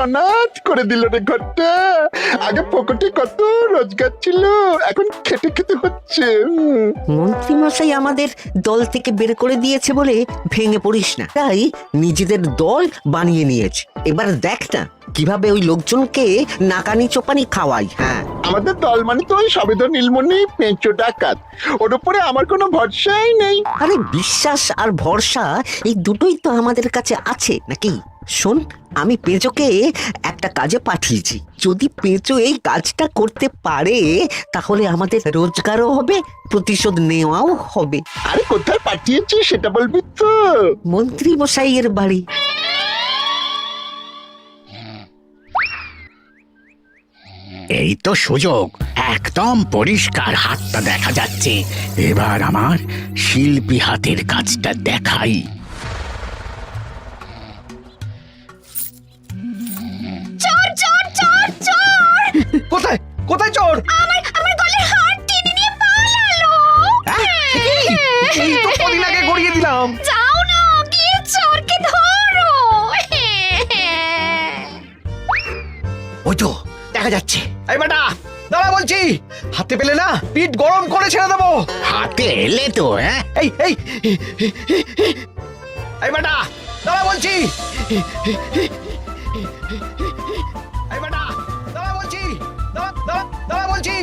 অনাথ করে দিল রে ঘরটা। আগে পকেটে কত রোজগার ছিল, এখন খেটে খেতে হচ্ছে। মন্ত্রী মশাই আমাদের দল থেকে বের করে দিয়েছে বলে ভেঙে পড়িস না, তাই নিজেদের দল বানিয়ে নিয়েছে। এবার দেখ না কিভাবে ওই লোকজনকে নাকানি চোপানি খাওয়াই। হ্যাঁ, আমাদের দল মানে তো ওই সবেদন নীলমণি পেঁচো ডাকাত, ওর উপরে আমার কোনো ভরসাই নেই। আরে বিশ্বাস আর ভরসা এই দুটোই তো আমাদের কাছে আছে নাকি? শোন, আমি পেঁচোকে একটা কাজে পাঠিয়েছি। যদি পেঁচো এই কাজটা করতে পারে তাহলে আমাদের রোজগারও হবে, প্রতিশোধ নেওয়াও হবে। আরে কোথায় পাঠিয়েছি সেটা বলবি তো? মন্ত্রী মশাইয়ের বাড়ি। এই তো সুযোগ, একদম পরিষ্কার হাতটা দেখা যাচ্ছে। এবার আমার শিল্পী হাতের কাজটা দেখাই। চোর চোর চোর চোর! কোথায় কোথায় চোর? আমার গলার হার টেনে নিয়ে পালালো। এই তো কদিন আগে গড়িয়ে দিলাম। যাও না, গিয়ে চোরকে ধরো। ওই তো দেখা যাচ্ছে। এই বেটা দাঁড়া বলছি, হাতে পেলে না পিঠ গরম করে ছেড়ে দেবো। হাতে এলে তো এই এই এই বেটা দাঁড়া বলছি। এই বেটা দাঁড়া বলছি, দাঁড়া বলছি।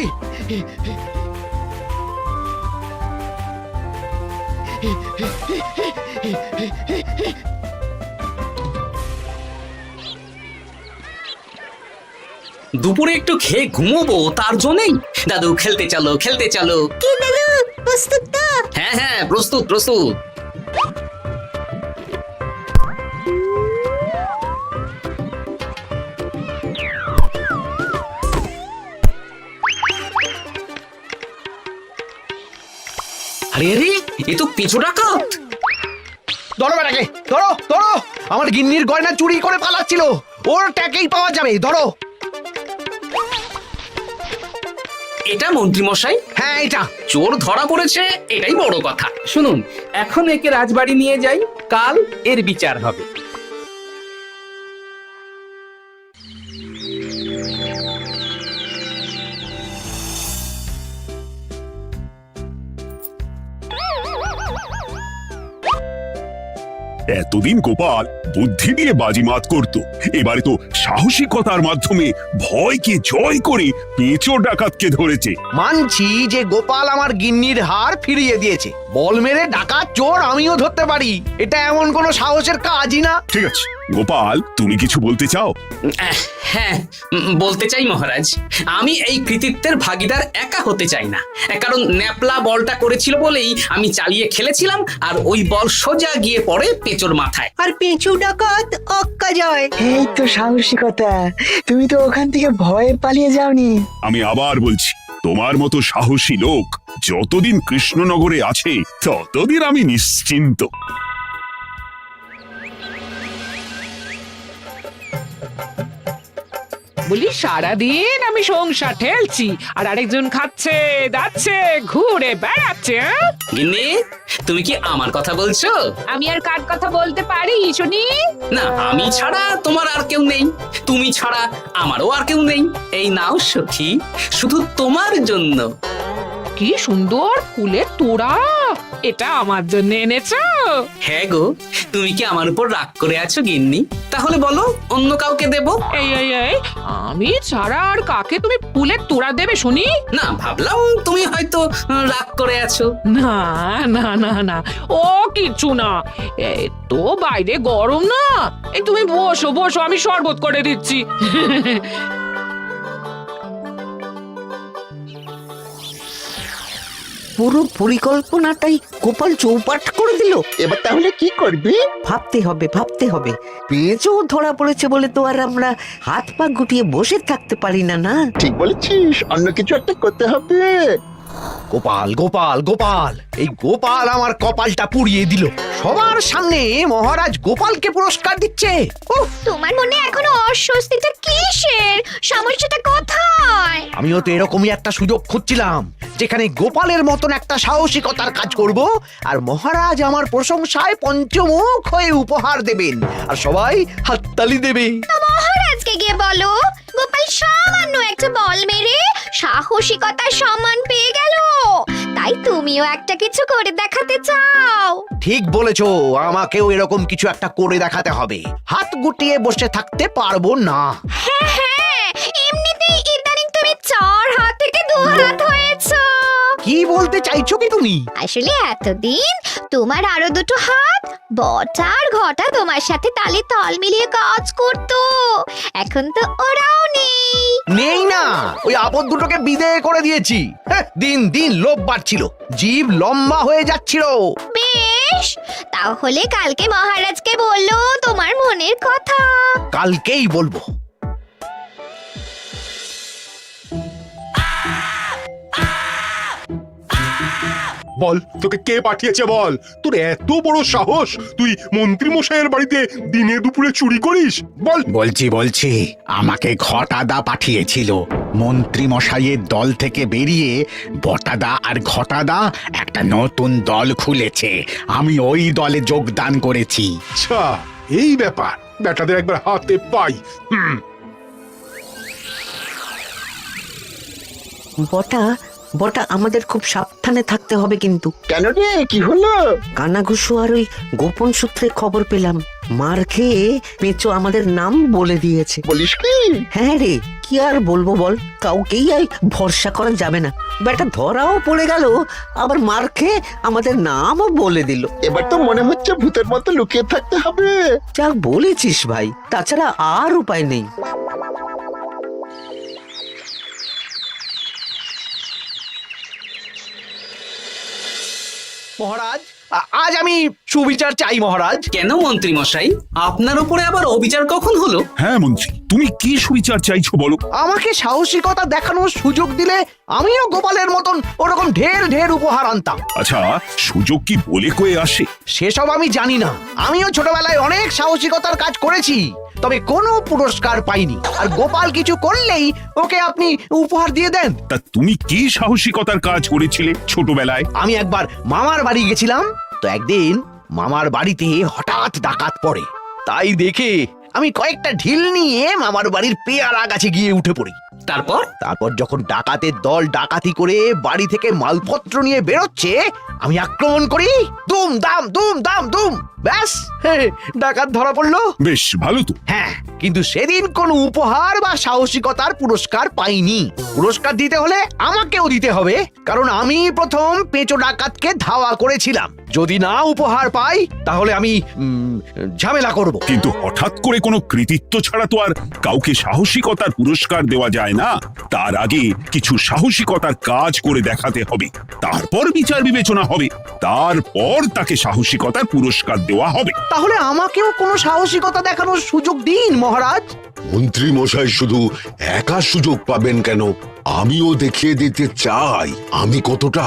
দুপুরে একটু খেয়ে ঘুমোবো, তার জন্যই। দাদু খেলতে চলো, খেলতে চলো। কি দাদু, প্রস্তুত তো? হ্যাঁ হ্যাঁ, প্রস্তুত প্রস্তুত। আরে আরে, এ তো পিছু ডাকাত। ধরো বেটাকে, ধরো ধরো। আমার গিন্নির গয়না চুরি করে পালাচ্ছিল, ওর ট্যাকেই পাওয়া যাবে। ধরো। এটা মন্ত্রী মশাই? হ্যাঁ এটা। চোর ধরা পড়েছে, এটাই বড় কথা। শুনুন, এখন একে রাজবাড়ি নিয়ে যাই, কাল এর বিচার হবে। এতদিন গোপাল বুদ্ধি দিয়ে বাজিমাত করত, এবারে তো সাহসিকতার মাধ্যমে ভয়কে জয় করে পেঁচো ডাকাতকে ধরেছে। মানছি যে গোপাল আমার গিন্নির হার ফিরিয়ে দিয়েছে। বল মেরে ডাকাত চোর আমিও ধরতে পারি, এটা এমন কোনো সাহসের কাজই না। ঠিক আছে গোপাল, তুমি কিছু বলতে চাও? হ্যাঁ, বলতে চাই মহারাজ, আমি এই কৃতিত্বের ভাগীদার একা হতে চাই না। কারণ ন্যাপলা বলটা করেছিল বলেই আমি চালিয়ে খেলেছিলাম, আর ওই বল সোজা গিয়ে পড়ে পেঁচোর মাথায়। আর পেঁচু ডাকাত অক্কা যায়। এই তো সাহসিকতা, তুমি তো ওখান থেকে ভয়ে পালিয়ে যাওনি। আমি আবার বলছি, তোমার মতো সাহসী লোক যতদিন কৃষ্ণনগরে আছে ততদিন আমি নিশ্চিন্ত। বলি সারাদিন আমি সংসার ঠেলছি আর আরেকজন খাচ্ছে দাচ্ছে ঘুরে বেড়াচ্ছে। গিন্নি, তুমি কি আমার কথা বলছো? আমি আর কার কথা বলতে পারি শুনি? না, আমি ছাড়া তোমার আর কেউ নেই, তুমি ছাড়া আমারও আর কেউ নেই। এই নাও সখী, শুধু তোমার জন্য। কি সুন্দর ফুলের তোড়া, এটা আমার জন্য এনেছো? হ্যাঁ গো, তুমি কি আমার উপর রাগ করে আছো গিন্নি? তাহলে বলো, অন্য কাউকে দেব? এই এই এই, আমি ছাড়া আর কাকে তুমি ফুলের তোড়া দেবে শুনি? না, ভাবলাম তুমি হয়তো রাগ করে আছো। না না না না, ও কিছু না। এই তো বাইরে গরম না, এই তুমি বসো বসো, আমি শরবত করে দিচ্ছি। পুরো পরিকল্পনাটাই গোপাল চৌপাট করে দিল। এবার তাহলে কি করবি? ভাবতে হবে, ভাবতে হবে। পেঁচো ধরা পড়েছে বলে তো আর আমরা হাত পা গুটিয়ে বসে থাকতে পারি না। না, ঠিক বলেছিস, অন্য কিছু একটা করতে হবে। গোপাল গোপাল গোপাল, এই গোপাল আমার কপালটা পুড়িয়ে দিল। সবার সামনে মহারাজ গোপালকে পুরস্কার দিচ্ছে। উফ, তোমার মনে এখনো অস্বস্তিটা কিসের? সমস্যাটা কোথায়? আমিও তো এরকমই একটা সুযোগ খুঁজছিলাম, যেখানে গোপালের মতন একটা সাহসিকতার কাজ করব, আর মহারাজ আমার প্রশংসায় পঞ্চমুখ হয়ে উপহার দেবেন, আর সবাই হাততালি দেবে। মহারাজকে গিয়ে বলো গোপাল সামান্য একটা বল মেরে সাহসিকতার সম্মান পেয়ে গেল, তাই তুমিও একটা কিছু করে দেখাতে চাও। ঠিক বলেছো, আমাকেও এরকম কিছু একটা করে দেখাতে হবে। হাত গুটিয়ে বসে থাকতে পারবো না। হ্যাঁ হ্যাঁ, এমনিতেই ইদানিং তুমি 4 হাত থেকে 2 হাত হয়েছো। কি বলতে চাইছো কি তুমি? আসলে এতদিন তোমার আরো 2 হাত বটা আর ঘটা তোমার সাথে তালে তাল মিলিয়ে কাজ করতো, এখন তো ওরাও নেই। নেই না, ওই আপদ দুটোকে বিদেয় করে দিয়েছি। দিন দিন লোভ বাড়ছিল, জীব লম্বা হয়ে যাচ্ছিল। বেশ, তাহলে কালকে মহারাজকে বললো তোমার মনের কথা। কালকেই বলবো। বল, তোকে কে পাঠিয়েছে বল? তোর এত বড় সাহস, তুই মন্ত্রী মশাইয়ের বাড়িতে দিনে দুপুরে চুরি করিস? বল। বলছি আমাকে ঘটাদা পাঠিয়েছিল। মন্ত্রী মশাইয়ের দল থেকে বেরিয়ে বটাদা আর ঘটাদা একটা নতুন দল খুলেছে, আমি ওই দলে যোগদান করেছি। আচ্ছা, এই ব্যাপার। বেটাদের একবার হাতে পাই। বটা বটা আমাদের খুব সাবধানে থাকতে হবে কিন্তু। কেন রে, কি হলো? কানাঘুষো আর ওই গোপন সূত্রে খবর পেলাম, মার খেয়ে পেঁচো আমাদের নাম বলে দিয়েছে। বলিস কি? হ্যাঁ রে, কি আর বলবো বল, কাউকেই আর ভরসা করা যাবে না। বেটা ধরাও পড়ে গেল, আবার মার খেয়ে আমাদের নামও বলে দিল। এবার তো মনে হচ্ছে ভূতের মতো লুকিয়ে থাকতে হবে। যা বলেছিস ভাই, তাছাড়া আর উপায় নেই। মহারাজ, আজ আমি সুবিচার চাই মহারাজ। কেন মন্ত্রী মশাই, আপনার উপরে আবার অবিচার কখন হলো? হ্যাঁ মন্ত্রী, তুমি কি সুবিচার চাইছো বলো? আমাকে সাহসিকতা দেখানোর সুযোগ দিলে আমিও গোপালের মতন ওরকম ঢের ঢের উপহার আনতাম। আচ্ছা, সুযোগ কি বলে কয়ে আসে? সেসব আমি জানি না। আমিও ছোটবেলায় অনেক সাহসিকতার কাজ করেছি, তবে কোনো পুরস্কার পাইনি। আর গোপাল কিছু করলেই ওকে আপনি উপহার দিয়ে দেন। তা তুমি কি সাহসিকতার কাজ করেছিলে ছোটবেলায়? আমি একবার মামার বাড়ি গেছিলাম, তো একদিন মামার বাড়িতে হঠাৎ ডাকাত পড়ে। তাই দেখে আমি কয়েকটা ঢিল নিয়ে মামার বাড়ির পেয়ারা গাছে গিয়ে উঠে পড়ি। তারপর যখন ডাকাতের দল ডাকাতি করে বাড়ি থেকে মালপত্র নিয়ে বেরোচ্ছে, আমি আক্রমণ করি। দুম দাম দুম দাম দুম, ব্যাস ডাকাত ধরা পড়লো। বেশ ভালো তো। হ্যাঁ, কিন্তু সেদিন কোনো উপহার বা সাহসিকতার পুরস্কার পাইনি। পুরস্কার দিতে হলে আমাকেও দিতে হবে, কারণ আমি প্রথম পেঁচো ডাকাতকে ধাওয়া করেছিলাম। যদি না উপহার পাই তাহলে আমি ঝামেলা করব। কিন্তু হঠাৎ করে কোনো কৃতিত্ব ছাড়া তো আর কাউকে সাহসিকতার পুরস্কার দেওয়া যায় না। তার আগে কিছু সাহসিকতার কাজ করে দেখাতে হবে, তারপর বিচার বিবেচনা হবে, তারপর তাকে সাহসিকতার পুরস্কার দেওয়া হবে। তাহলে আমাকেও কোনো সাহসিকতা দেখানোর সুযোগ দিন মহারাজ। মন্ত্রী মশাই শুধু একা সুযোগ পাবেন কেন, আমিও দেখিয়ে দিতে চাই আমি কতটা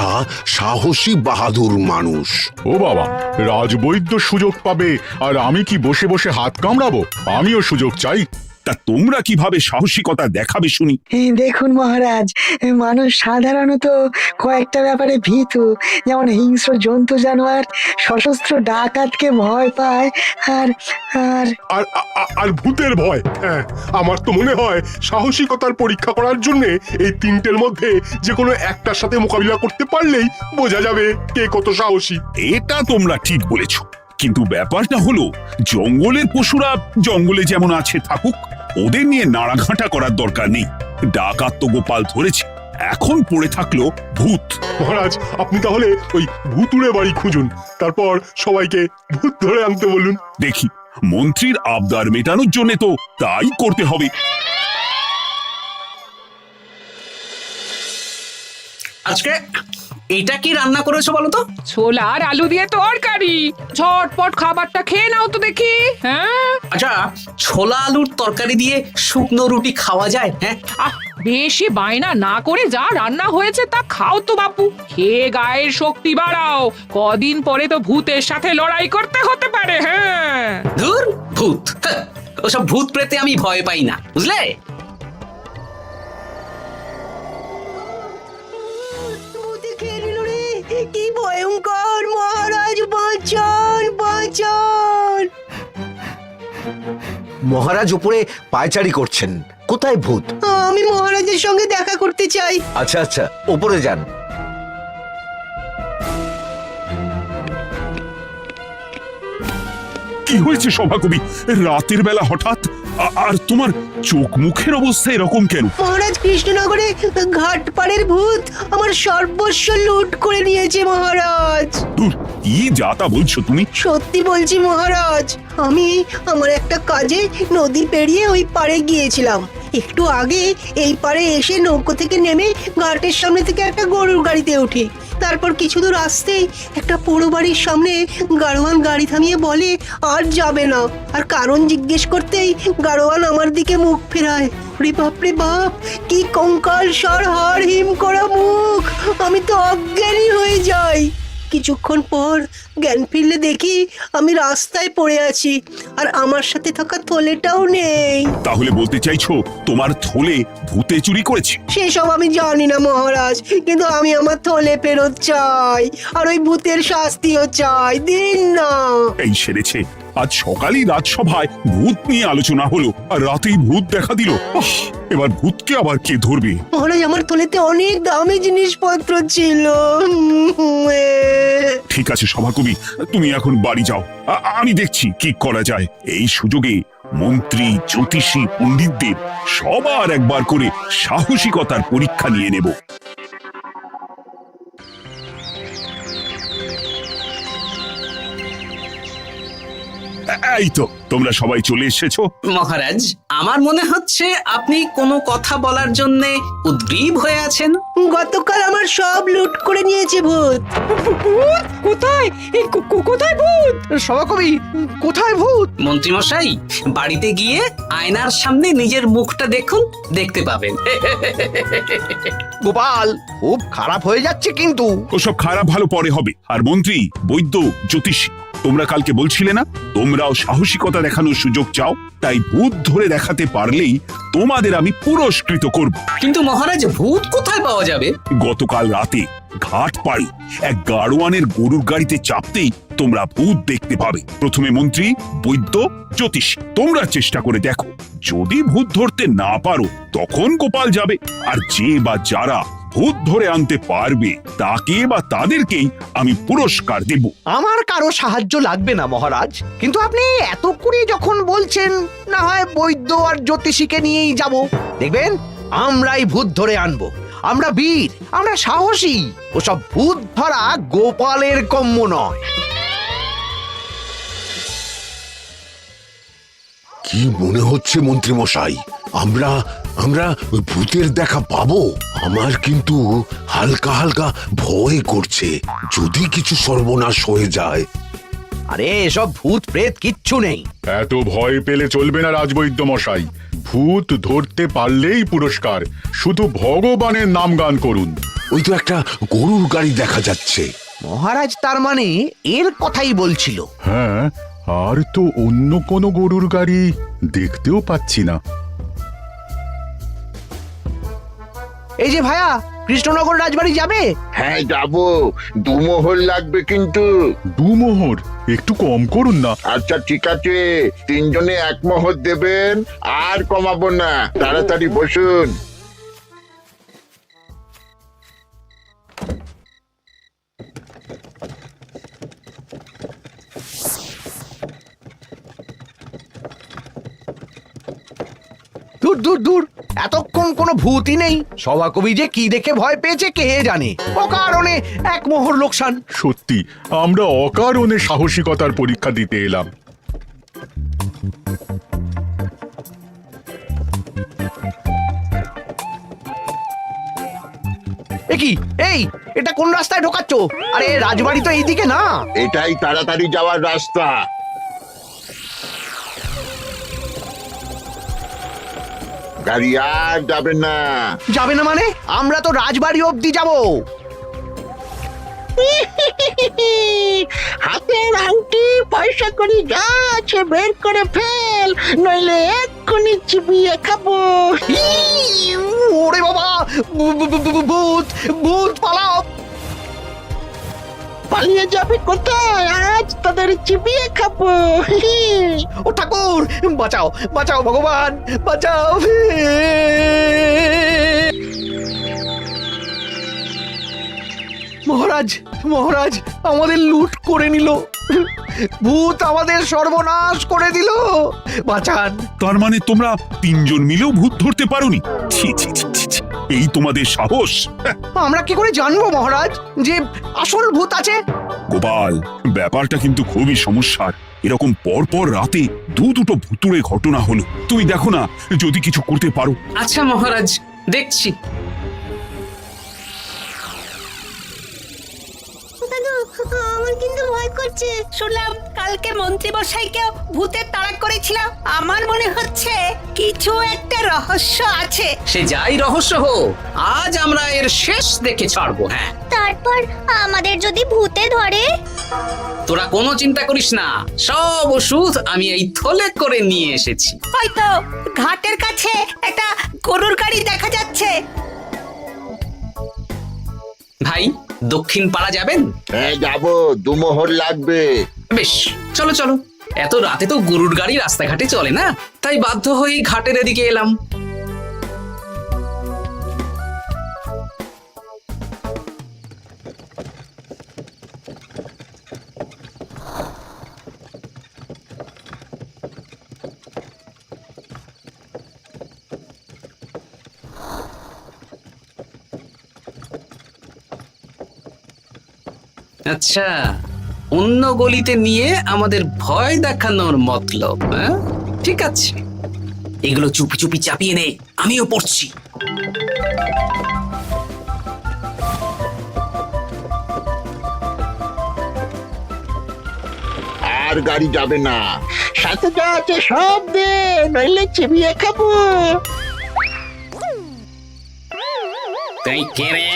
সাহসী বাহাদুর মানুষ। ও বাবা, রাজবৈদ্য সুযোগ পাবে আর আমি কি বসে বসে হাত কামড়াবো? আমিও সুযোগ চাই। তা তোমরা কিভাবে সাহসিকতা দেখাবে শুনি? দেখুন মহারাজ, মানুষ সাধারণত কয়েকটা ব্যাপারে ভীতু, যেমন হিংস্র জন্তু জানোয়ার, সশস্ত্র ডাকাতকে ভয় পায়, আর আর আর আর ভূতের ভয়। হ্যাঁ, আমার তো মনে হয় সাহসিকতার পরীক্ষা করার জন্য এই তিনটের মধ্যে যে কোনো একটার সাথে মোকাবিলা করতে পারলেই বোঝা যাবে কে কত সাহসী। এটা তোমরা ঠিক বলেছ, কিন্তু ব্যাপারটা হলো জঙ্গলের পশুরা জঙ্গলে যেমন আছে থাকুক, ওদের নিয়ে নাড়াঘাঁটা করার দরকার নেই। ডাকাত তো গোপাল ধরেছে, এখন পড়ে থাকলো ভূত। মহারাজ, আপনি তাহলে ওই ভূতুড়ে বাড়ি খুঁজুন, তারপর সবাইকে ভূত ধরে আনতে বলুন। দেখি, মন্ত্রীর আবদার মেটানোর জন্য তো তাই করতে হবে। আজকে এটা কি রান্না করেছো বলো তো? ছোলা আর আলু দিয়ে তরকারি, ঝটপট খাবারটা খেয়ে নাও তো দেখি। হ্যাঁ, আচ্ছা, ছোলা আলুর তরকারি দিয়ে শুকনো রুটি খাওয়া যায়? হ্যাঁ, বেশি বায়না না করে যা রান্না হয়েছে তা খাও তো বাপু, খেয়ে গায়ের শক্তি বাড়াও। কদিন পরে তো ভূতের সাথে লড়াই করতে হতে পারে। হ্যাঁ, ধুর ভূত, ওসব ভূত প্রেতে আমি ভয় পাই না, বুঝলে? কি ভয়ঙ্কর, মহারাজ বাঁচান বাঁচান। মহারাজ উপরে পায়চারি করছেন, কোথায় ভূত? আমি মহারাজের সঙ্গে দেখা করতে চাই। আচ্ছা আচ্ছা, উপরে যান। কি হয়েছে সভাকবি? রাতের বেলা হঠাৎ আর তোমার চোখ মুখের অবস্থা এরকম কেন? মহারাজ, কৃষ্ণনগরে ঘাটপাড়ের ভূত আমার সর্বস্ব লুট করে নিয়েছে মহারাজ। দূর, কি যা তা বলছো তুমি? সত্যি বলছি মহারাজ, আমি আমার একটা কাজে নদী পেরিয়ে ওই পাড়ে গিয়েছিলাম। একটু আগে এই পাড়ে এসে নৌকো থেকে নেমে ঘাটের সামনে থেকে একটা গরুর গাড়িতে উঠি। তারপর কিছু দূর আসতেই একটা পোড়ো বাড়ির সামনে গাড়োয়ান গাড়ি থামিয়ে বলে আর যাবে না। আর কারণ জিজ্ঞেস করতেই গাড়োয়ান আমার দিকে মুখ ফেরায়। রে বাপ রে বাপ, কি কঙ্কাল সার হাড় হিম করা মুখ! আমি তো অজ্ঞানী হয়ে যাই। কিছুক্ষণ পর জ্ঞান ফিরলে দেখি আমি রাস্তায় পড়ে আছি, আর আমার সাথে থাকা থলেটাও নেই। তাহলে বলতে চাইছো তোমার থলে ভূতে চুরি করেছে? সেসব আমি জানি না মহারাজ, কিন্তু আমি আমার থলে ফেরত চাই, আর ওই ভূতের শাস্তিও চাই। দিন না। এই সেরেছে, আজ সকালেই রাজসভায় ভূত নিয়ে আলোচনা হলো আর রাতেই ভূত দেখা দিল। এবার ভূতকে আবার কে ধরবে? মহারাজ, আমার থলেতে অনেক দামি জিনিসপত্র ছিল। ঠিক আছে সভাকবি, তুমি এখন বাড়ি যাও, আমি দেখছি কি করা যায়। এই সুযোগে মন্ত্রী, জ্যোতিষী, পণ্ডিতদের সবার একবার করে সাহসিকতার পরীক্ষা নিয়ে নেব। এই তো তোমরা সবাই চলে এসেছো। মহারাজ, আমার মনে হচ্ছে আপনি কোনো কথা বলার জন্য উদ্গ্রীব হয়ে আছেন। গতকাল আমার সব লুট করে নিয়েছে ভূত। কোথায় কোথায় ভূত? সভাকবি, কোথায় ভূত? মন্ত্রী মশাই, বাড়িতে গিয়ে আয়নার সামনে নিজের মুখটা দেখুন, দেখতে পাবেন। গোপাল, খুব খারাপ হয়ে যাচ্ছে কিন্তু। ওসব খারাপ ভালো পরে হবে। আর মন্ত্রী, বৈদ্য, জ্যোতিষী, তোমরা কালকে বলছিলে না তোমরাও সাহসিকতা দেখানোর সুযোগ চাও? তাই ভূত ধরে দেখাতে পারলেই তোমাদের আমি পুরস্কৃত করব। কিন্তু মহারাজ, ভূত কোথায় পাওয়া যাবে? গতকাল রাতে ঘাট পাড়ি এক গাড়োয়ানের গরুর গাড়িতে চাপতেই তোমরা ভূত দেখতে পাবে। প্রথমে মন্ত্রী, বৈদ্য, জ্যোতিষী, তোমরা চেষ্টা করে দেখো। যদি ভূত ধরতে না পারো তখন গোপাল যাবে, আর যে বা যারা ভূত ধরে আনতে পারবে তাকে বা তাদেরকেই আমি পুরস্কার দেব। আমার কারো সাহায্য লাগবে না মহারাজ, কিন্তু আপনি এত করে যখন বলছেন, না হয় বৈদ্য আর জ্যোতিষীকে নিয়েই যাব। দেখবেন আমরাই ভূত ধরে আনবো। আমরা বীর, আমরা সাহসী। ওসব ভূত ধরা গোপালের কম্য নয়। কি মনে হচ্ছে মন্ত্রী মশাই, আমরা আমরা ওই ভূতের দেখা পাবো? আমার কিন্তু হালকা হালকা ভয় করছে, যদি কিছু সর্বনাশ হয়ে যায়। আরে এসব ভূত প্রেত কিচ্ছু নেই। এত ভয় পেলে চলবে না রাজবৈদ্য মশাই। ভূত ধরতে পারলেই পুরস্কার। শুধু ভগবানের নাম গান করুন। ওই তো একটা গরুর গাড়ি দেখা যাচ্ছে। মহারাজ তার মানে এর কথাই বলছিল। হ্যাঁ, আর তো অন্য কোনো গরুর গাড়ি দেখতেও পাচ্ছি না। এই যে ভায়া, কৃষ্ণনগর রাজবাড়ি যাবে? হ্যাঁ যাবো, 2 মোহর লাগবে কিন্তু। 2 মোহর একটু কম করুন না। আচ্ছা ঠিক আছে, 3 জনে 1 মোহর দেবেন, আর কমাবো না। তাড়াতাড়ি বসুন। দূর দূর দূর, এতক্ষণ কোনো ভূতই নেই। সভাকবি যে কি দেখে ভয় পেয়েছে কে জানে। অকারণে 1 মোহর লোকসান। সত্যি আমরা অকারণে সাহসিকতার পরীক্ষা দিতে এলাম। কি এই, এটা কোন রাস্তায় ঢোকাচ্ছ? আরে রাজবাড়ি তো এইদিকে না। এটাই তাড়াতাড়ি যাওয়ার রাস্তা। গাড়ি আর যাবে না। যাবে না মানে? আমরা তো রাজবাড়ি অবধি যাব। হাতের আংটি, পয়সা করি যা আছে বের করে ফেল, নইলে এক্ষুনি চিবিয়ে খাবো। ওরে বাবা, ভূত ভূত, পালাও। পালিয়ে যাবে কোথায়? আজ তাদের চিবিয়ে খাবো। ও ঠাকুর, বাঁচাও বাঁচাও ভগবান, বাঁচাও। মহারাজ, মহারাজ, আমাদের লুট করে নিল। ভূত আমাদের সর্বনাশ করে দিল, বাঁচান। তার মানে তোমরা তিনজন মিলেও ভূত ধরতে পারোনি? ছি ছি ছি ছি ছি। এই তোমাদের সাহস! আমরা কি করে জানবো মহারাজ যে আসল ভূত আছে? গোপাল, ব্যাপারটা কিন্তু খুবই সমস্যার। এরকম পর পর রাতে দুটো ভুতুড়ে ঘটনা হলো। তুমি দেখো না যদি কিছু করতে পারো। আচ্ছা মহারাজ, দেখছি। আমার কিন্তু ভয় করছে। শুনলাম কালকে মন্ত্রী মশাইকে ভূতের তাড়া করেছিল। আমার মনে হচ্ছে কিছু একটা রহস্য আছে। সে যাই রহস্য হোক, আজ আমরা এর শেষ দেখে ছাড়বো। হ্যাঁ, তারপর আমাদের যদি ভূতে ধরে? তোরা কোনো চিন্তা করিস না, সব ওষুধ আমি এই থলে করে নিয়ে এসেছি। হয়তো ঘাটের কাছে একটা গরুর গাড়ি দেখা যাচ্ছে। ভাই, দক্ষিণ পাড়া যাবেন? হ্যাঁ যাবো, 2 মোহর লাগবে। বেশ, চলো চলো। এত রাতে তো গরুর গাড়ি রাস্তাঘাটে চলে না, তাই বাধ্য হয়ে ঘাটের এদিকে এলাম। আচ্ছা, অন্য গলিতে নিয়ে আমাদের ভয় দেখানোর মতলব। হ্যাঁ, ঠিক আছে, এগুলো চুপি চুপি চাপিয়ে নে, আমিও পড়ছি। আর গাড়ি যাবে না। সাথে যা আছে সব দে, নইলে চিবিয়ে খাবো। তুই কে রে?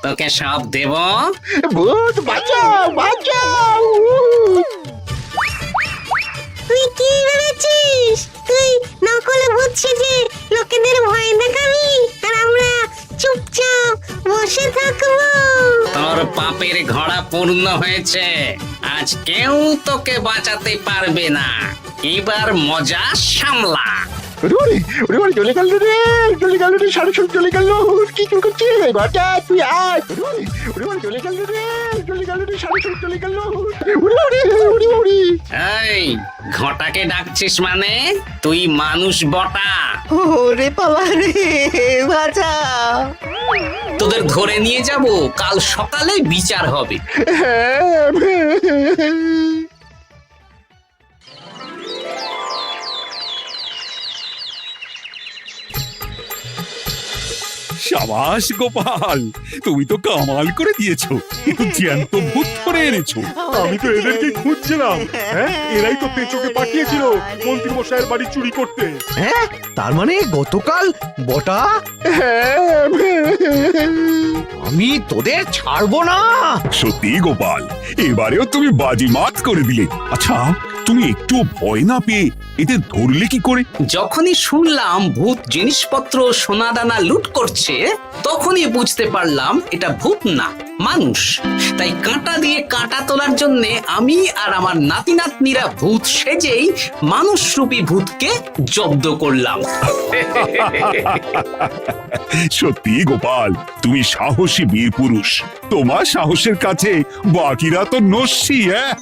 তোকে সব দেব? ভূত বাঁচাও, বাঁচাও। তুই কি ভেবেছিস? তুই নকলে ভূত সেজে লোকেদের ভয় দেখাবি আর আমরা চুপচাপ বসে থাকবো? তোর পাপের ঘোড়া পূর্ণ হয়েছে, আজ কেউ তোকে বাঁচাতে পারবে না। এবার মজা সামলা। চলে গেল রে, চলে গেল রে, সাড়ে সব চলে গেল। কি চুল করছে বাচ্চা, তুই আয়। চলে গেল রে, চলে গেল রে, সাড়ে সব চলে গেল। এই, ঘটাকে ডাকছিস মানে? তুই মানুষ বটা। ওরে বাবা রে, বাঁচাও। তোদের ধরে নিয়ে যাব, কাল সকালে বিচার হবে। সাবাস গোপাল, তুমি তো কামাল করে দিয়েছো। কিন্তু জ্যান্ত ভূত ধরে এনেছো। আমি তো এদেরকে খুঁজছিলাম। হ্যাঁ, এরাই তো পেঁচোকে পাঠিয়েছিল মন্ত্রী মশাইয়ের বাড়ি চুরি করতে। হ্যাঁ, তার মানে গতকাল বটা? আমি তোদের ছাড়বো না। সত্যি গোপাল, এবারেও তুমি বাজিমাত করে দিলে। আচ্ছা, তুমি একটু ভয় না পেয়ে এদের ধরলে কি করে? যখনই শুনলাম ভূত জিনিসপত্র সোনাদানা লুট করছে, তখনই বুঝতে পারলাম এটা ভূত না, মানুষ। তাই কাঁটা দিয়ে কাঁটা তোলার জন্য আমি আর আমার নাতি নাতনিরা ভূত সেজেই মানুষরূপী ভূতকে জব্দ করলাম। সত্যি গোপাল, তুমি সাহসী বীর পুরুষ। তোমার সাহসের কাছে বাকিরা তো নস্যি। হ্যাঁ।